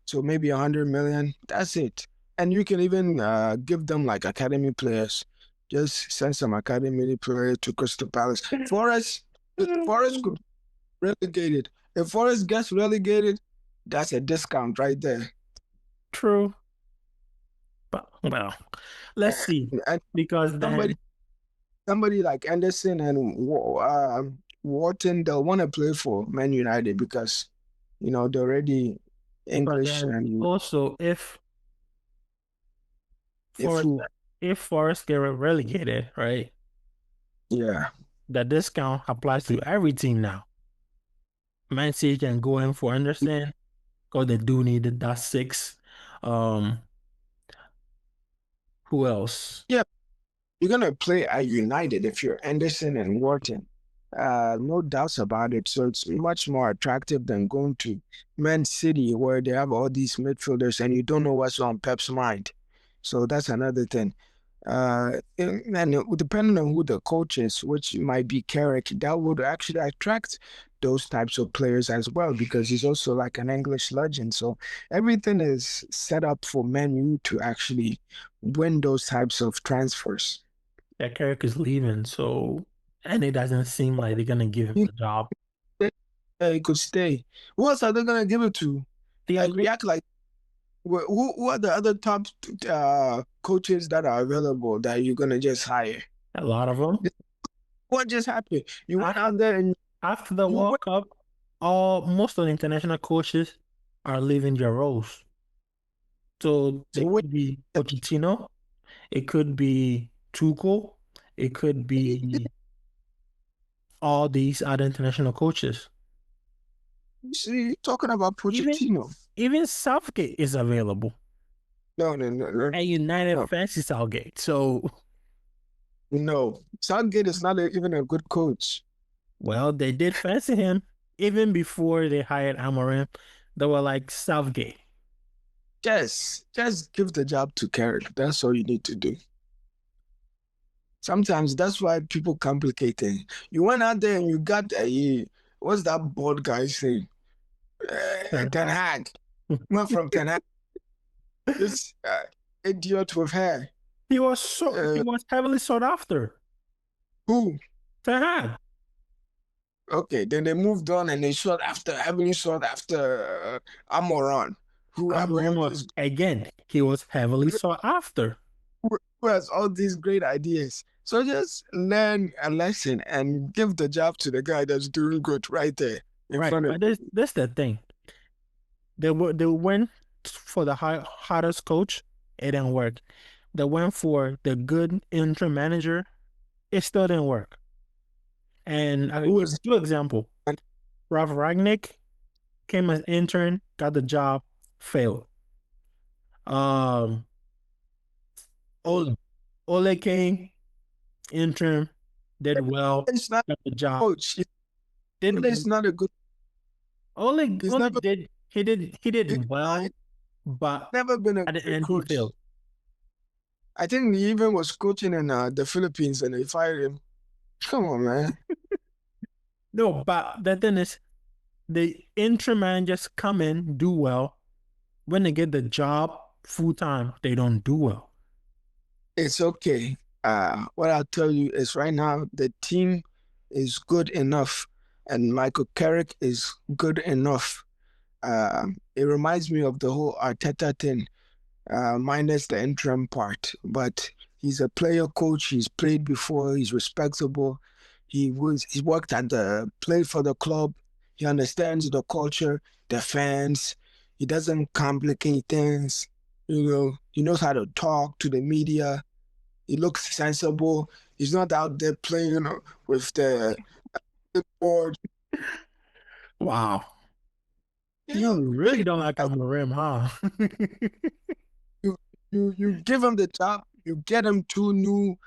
So maybe 100 million. That's it. And you can even give them like academy players. Just send some academy players to Crystal Palace. Forest could be relegated. If Forest gets relegated, that's a discount right there. True. But well, let's see. And Because somebody then somebody like Anderson and Wharton, they'll want to play for Man United because they're already but English then and you also if Forest who if Forest get relegated, right? yeah. The discount applies to every team now. Man City can go in for Anderson because they do need that six. Um, who else? Yeah, you're gonna play at United if you're Anderson and Wharton. No doubts about it. So it's much more attractive than going to Man City where they have all these midfielders and you don't know what's on Pep's mind. So that's another thing. Depending on who the coach is, which might be Carrick, that would actually attract those types of players as well because he's also like an English legend. So everything is set up for Man U to actually win those types of transfers. That Carrick is leaving, so and it doesn't seem like they're gonna give him the job. He could stay. Who else are they gonna give it to? The Like other, we act like who are the other top coaches that are available that you're gonna just hire? a lot of them. What just happened? You went After, out there and after the you World went, Cup, most of the international coaches are leaving their roles. So so it wait, could be Pochettino, it could be Tuchel, it could be all these other international coaches. see, talking about Even Pochettino. even Southgate is available. No, no, no, no, And United no. fancy Southgate. So, No. Southgate is not even a good coach. well, they did fancy him even before they hired Amorim. They were like Southgate. Just give the job to Carrick. That's all you need to do. Sometimes that's why people complicate things. You went out there and you got a what's that board guy saying? Ten Hag. Went from Ten Hag, this idiot with hair. He Uh, was heavily sought after. who? Ten Hag. Okay, then they moved on and they heavily sought after Amoran, who have Amorim all was these again, he was heavily sought after. who has all these great ideas. So just learn a lesson and give the job to the guy that's doing good right there in Right. front of But this the thing. They went for the hottest coach. It didn't work. They went for the good interim manager. It still didn't work. And I who give was you an example. Ralph Ragnick came as intern, got the job, failed. Um, Ole, Ole came, intern, did well, it's not got the a job. coach. It's Did not a good. He's Ole never did he he's did well, but never been a at the great end he coach. failed. I think he even was coaching in the Philippines and they fired him. Come on, man. No, but the thing is, the interim managers come in, do well. When they get the job full time, they don't do well. It's okay. What I'll tell you is right now the team is good enough, and Michael Carrick is good enough. It reminds me of the whole Arteta thing, minus the interim part. But he's a player coach. He's played before. He's respectable. He's worked at played for the club. He understands the culture, the fans. He doesn't complicate things. He knows how to talk to the media. He looks sensible. He's not out there playing, with the board. Wow. You You really don't like Amorim, huh? you you give him the job. You get him two new,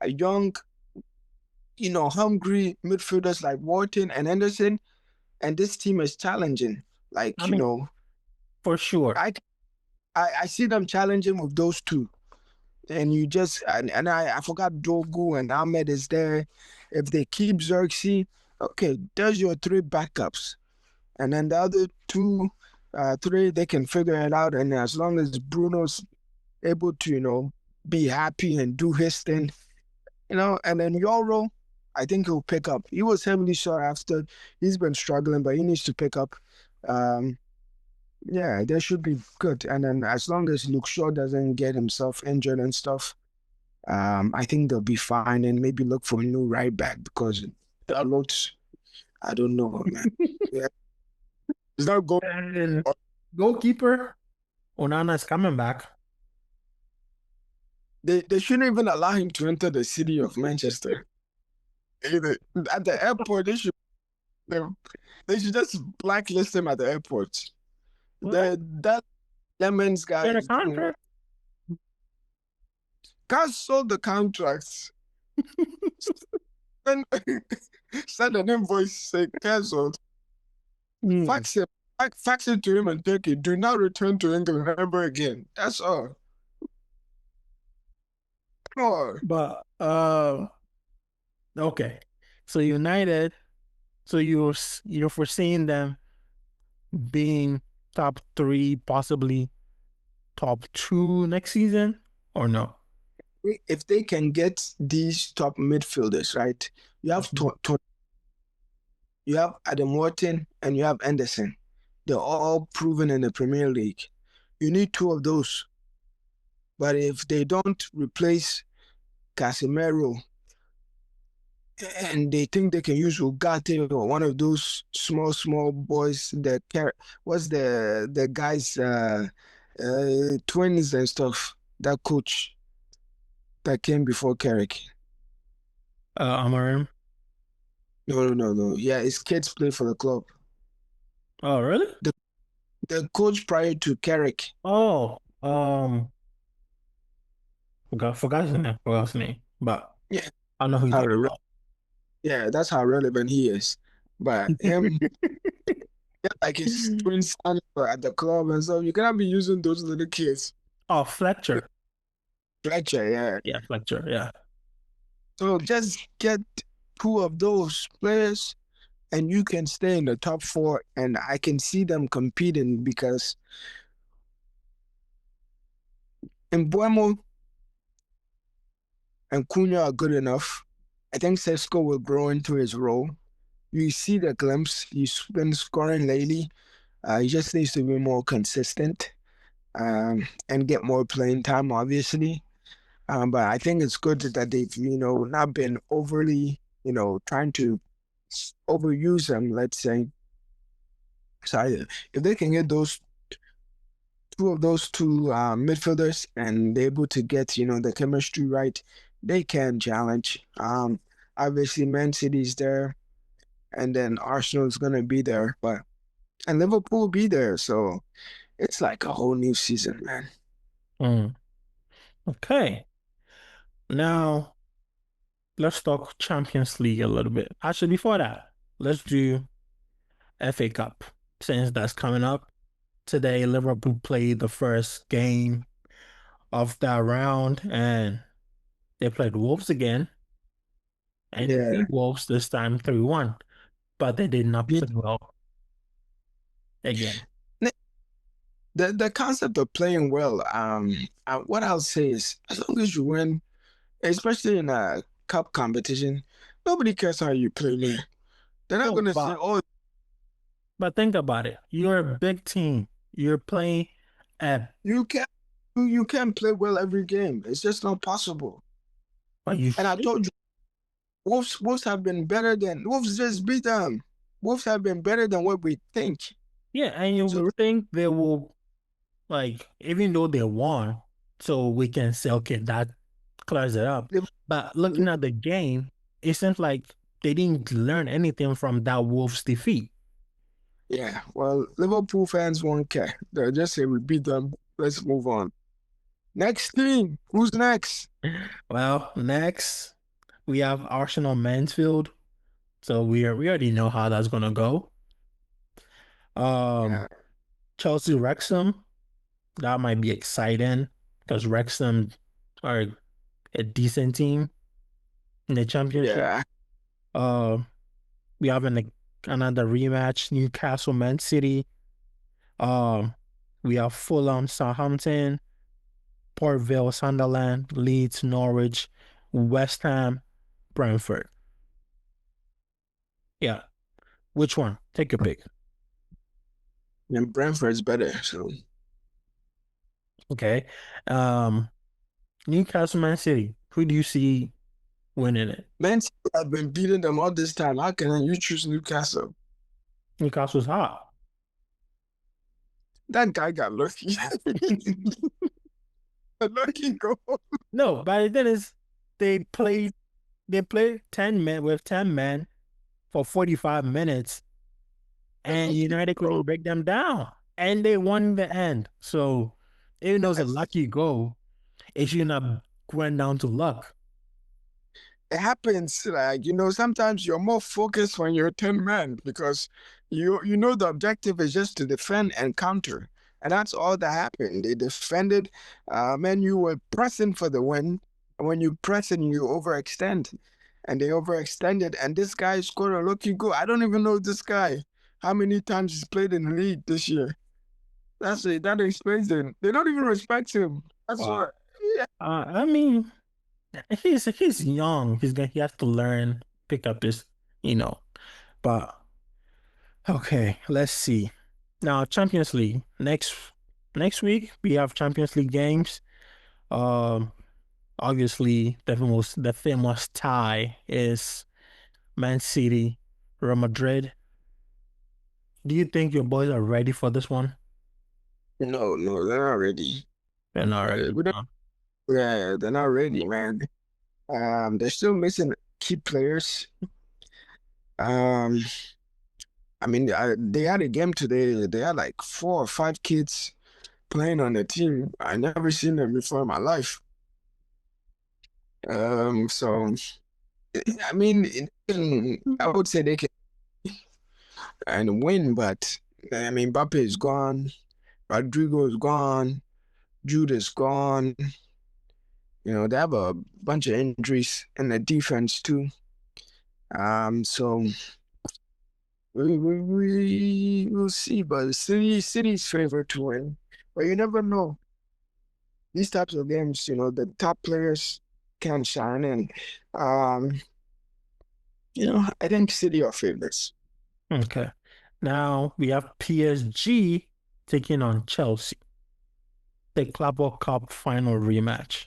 young, hungry midfielders like Wharton and Henderson, and this team is challenging. I Like, mean, for sure. I I see them challenging with those two. And you just and I forgot Dogu and Ahmed is there. If they keep Xerxes, okay, there's your three backups. And then the other two, three, they can figure it out. And as long as Bruno's able to, be happy and do his thing, and then Yoro, I think he'll pick up. He was heavily shot after. He's been struggling, but he needs to pick up. Um, yeah, they should be good. And then as long as Luke Shaw doesn't get himself injured and stuff, I think they'll be fine and maybe look for a new right back because the looks, I don't know, man. Yeah, it's not going. And goalkeeper, Onana is coming back. They shouldn't even allow him to enter the city of Manchester. At the airport, they, they should just blacklist him at the airport. What? That Lemons guy In a is, contract? cancel the contracts. Send, send an invoice say cancelled. Mm. Fax it to him and take it. Do not return to England ever again. That's all. No. But okay. So United, so you're foreseeing them being top three, possibly top two next season, or no? If they can get these top midfielders, right? You have You have Adam Wharton and you have Anderson. They're all proven in the Premier League. You need two of those. But if they don't replace Casemiro and they think they can use Ugarte or one of those small boys that what's the guys twins and stuff, that coach that came before Carrick. Amarim. No. Yeah, his kids play for the club. Oh, really? The the coach prior to Carrick. Oh, forgot his name. Forgot his name. But Yeah, I know who you're how talking re- about. yeah, that's how relevant he is. But him, yeah, like his twin son at the club and stuff, you cannot be using those little kids. Oh, Fletcher. Fletcher, yeah. Yeah, Fletcher. Yeah. So just get two of those players and you can stay in the top four. And I can see them competing because Mbuemo and Cunha are good enough. I think Sesko will grow into his role. You see the glimpse. He's been scoring lately. He just needs to be more consistent and get more playing time, obviously. But I think it's good that they've, not been overly, trying to overuse them, let's say. So if they can get those two of those two midfielders and they're able to get, the chemistry right, they can challenge. Obviously, Man City's there, and then Arsenal's gonna be there, and Liverpool will be there. So it's like a whole new season, man. Mm. Okay. Now let's talk Champions League a little bit. Actually, before that, let's do FA Cup since that's coming up. Today, Liverpool played the first game of that round and they played Wolves again and they Yeah. beat Wolves this time 3-1, but they did not The, play well again. the concept of playing well, what I'll say is as long as you win, especially in a cup competition, nobody cares how you play, man. They're not No, gonna say, but oh, but think about it. You're a big team. You're playing at you can't you can't play well every game. It's just not possible. but you And I should. told you, Wolves have been better than Wolves just beat them. Wolves have been better than what we think. Yeah, and you would So think they will like even though they won, so we can say okay, that clears it up. they, But looking at the game, it seems like they didn't learn anything from that Wolves defeat. yeah, well, Liverpool fans won't care. They'll just say we beat them. Let's move on. Next team. Who's next? Well, next we have Arsenal Mansfield. So we already know how that's gonna go. Yeah, Chelsea Wrexham, that might be exciting because Wrexham are a decent team in the championship. yeah, Uh, we have another rematch, Newcastle Man City. Um, we have Fulham, Southampton, Port Vale, Sunderland, Leeds, Norwich, West Ham, Brentford. Yeah, which one? Take your pick. and Brentford's better. So Okay. Um, Newcastle Man City. Who do you see winning it? Man City have been beating them all this time. How can you choose Newcastle? Newcastle's hot. That guy got lucky. A lucky goal. No, but the thing is, they played they played 10 men with 10 men for 45 minutes A and lucky United couldn't goal. break them down. And they won in the end. So even though it's a lucky goal, it should not went down to luck. It happens, like, sometimes you're more focused when you're 10 men because you know the objective is just to defend and counter. And that's all that happened. They defended, man, you were pressing for the win. And when you press and you overextend, and they overextended, and this guy scored a lucky goal. I don't even know this guy. How many times he's played in the league this year? That's it. That explains it. They don't even respect him. That's Wow. what. Yeah. I mean, he's young. He has to learn, pick up this, you know. But Okay, let's see. Now, Champions League. Next week we have Champions League games. Um, Obviously the famous tie is Man City, Real Madrid. Do you think your boys are ready for this one? No, no, they're not ready. They're not ready. We don't, Huh? yeah, they're not ready, man. They're still missing key players. Um, I mean, they had a game today. They had like 4 or 5 kids playing on the team. I never seen them before in my life. So I mean, I would say they can and win, but I mean, Mbappe is gone, Rodrigo is gone, Jude is gone. They have a bunch of injuries in the defense too. So we will see, but City's favorite to win. But you never know. These types of games, the top players can shine, and um, I think City are favorites. Okay. Now we have PSG taking on Chelsea, the Club Cup final rematch.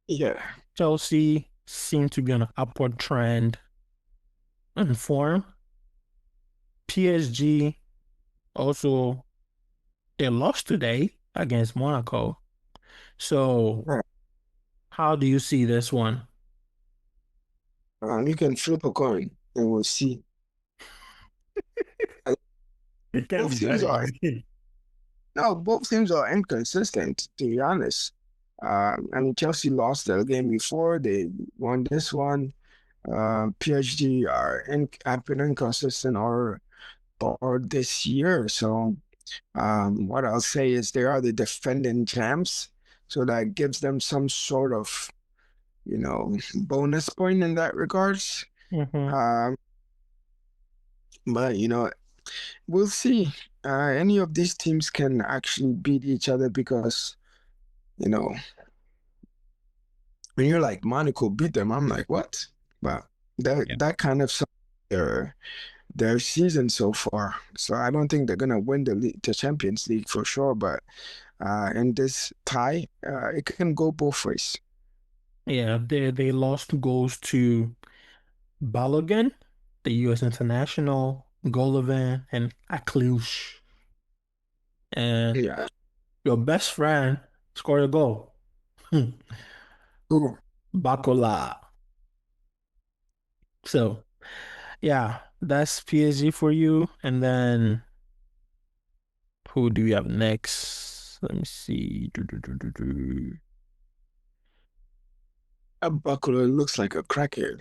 Yeah. Chelsea seem to be on an upward trend in form. PSG also they lost today against Monaco. So Right. how do you see this one? You can flip a coin and we'll see. Uh, It can Both be teams very are easy. no, both teams are inconsistent, to be honest. I mean, Chelsea lost their game before, they won this one. PSG have been inconsistent or this year. So what I'll say is they are the defending champs. So that gives them some sort of, bonus point in that regards. Hmm. Um, but we'll see. Any of these teams can actually beat each other because, you know, when you're like Monaco beat them, I'm like, what? But Yeah. that kind of their their season so far. So I don't think they're gonna win the Champions League for sure. But in this tie, it can go both ways. Yeah, they lost goals to Balogun, the US international, Golovin, and Akliush. And Yeah. your best friend scored a goal. Ooh. Bakola. So yeah, that's PSG for you. And then who do we have next? Let me see. Bakula looks like a crackhead.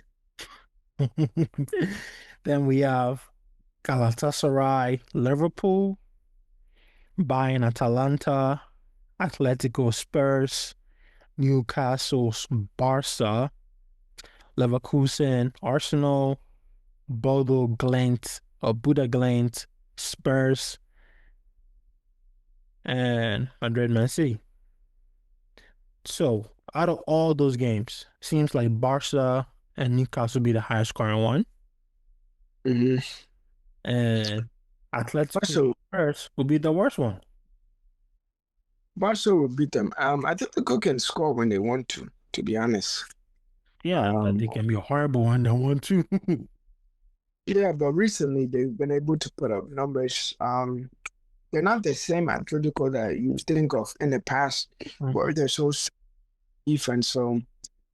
Then we have Galatasaray, Liverpool, Bayern, Atalanta, Atletico, Spurs, Newcastle, Barca, Leverkusen, Arsenal, Bodo Glint or Buda Glint, Spurs, and Madrid Man City. So out of all those games, seems like Barca and Newcastle will be the highest scoring one, Hmm. and Atletico Barca, Spurs will be the worst one. Barca will beat them. I think the Cook can score when they want to be honest. Yeah, that Um, they can be a horrible one. That one too. yeah, but recently they've been able to put up numbers. They're not the same Atletico that you think of in the past, where Mhm. they're so defense. So,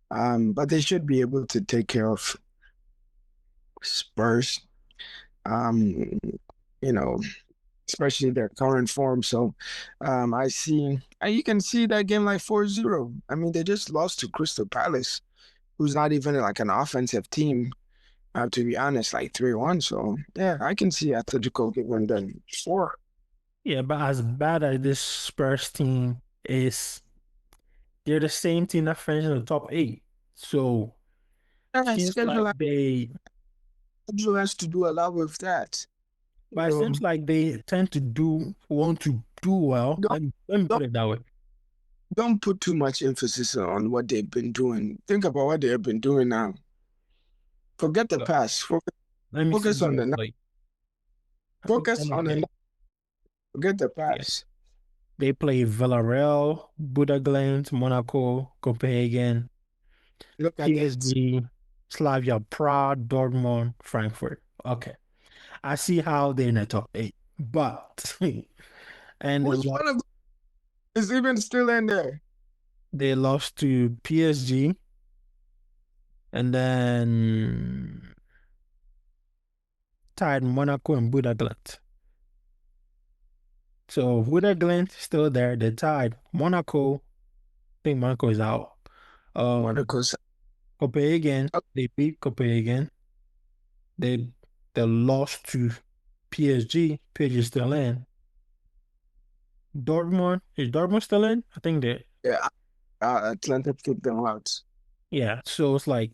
but they should be able to take care of Spurs. Um, you know, especially their current form. So, I see, and you can see that game like 4-0. I mean, they just lost to Crystal Palace, who's not even like an offensive team. To be honest, like 3-1. So, yeah, I can see Atletico giving them four. Yeah, but as bad as this Spurs team is, they're the same team that finished in the top eight. So Yeah, seems like schedule has to do a lot with that. You but it know, seems like they tend to want to do well. don't Let me don't put it that way. don't put too much emphasis on what they've been doing. Think about what they have been doing now. Forget the Look, past. let me say Focus it on this the now. way. Focus Then on the again, forget the yeah, past. they play Villarreal, Budaglint, Monaco, Copenhagen, Look at this. PSG, Slavia Prague, Dortmund, Frankfurt. Okay. I see how they're in the top eight, but and Which one of them is even still in there? they lost to PSG and then tied Monaco and Budaglint. So Budaglint still there. They tied Monaco. I think Monaco is out. Um, Monaco's Copenhagen. up. They beat Copenhagen. They they lost to PSG. PSG is still in. Dortmund is Dortmund still in? I think they. Yeah, Atlanta kicked them out. Yeah. So it's like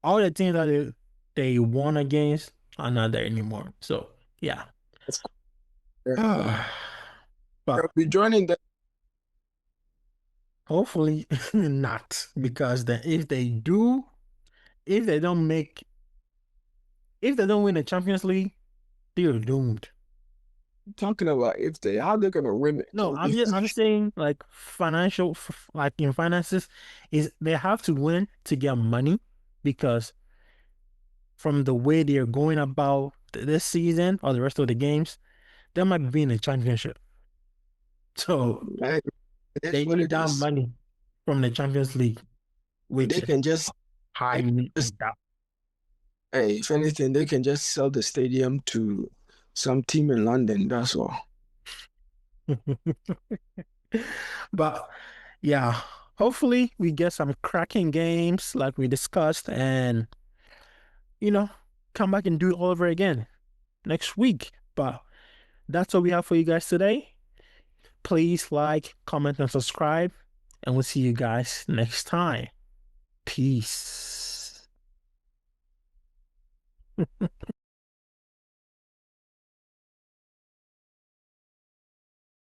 all the teams that they won against are not there anymore. So yeah. That's cool. They'll But be joining them. hopefully not, because then if they don't make, if they don't win the Champions League, they're doomed. Talking about if they how they're gonna win No, it. I'm saying like financial, like in finances, is they have to win to get money because from the way they're going about this season or the rest of the games, they might be in the championship. So Hey, it is they what need it that is. money from the Champions League, which They is can just they can highly just doubt. hey, if anything, they can just sell the stadium to some team in London. That's all. But yeah, hopefully we get some cracking games like we discussed and you know, come back and do it all over again next week. But that's all we have for you guys today. Please like, comment, and subscribe, and we'll see you guys next time. Peace.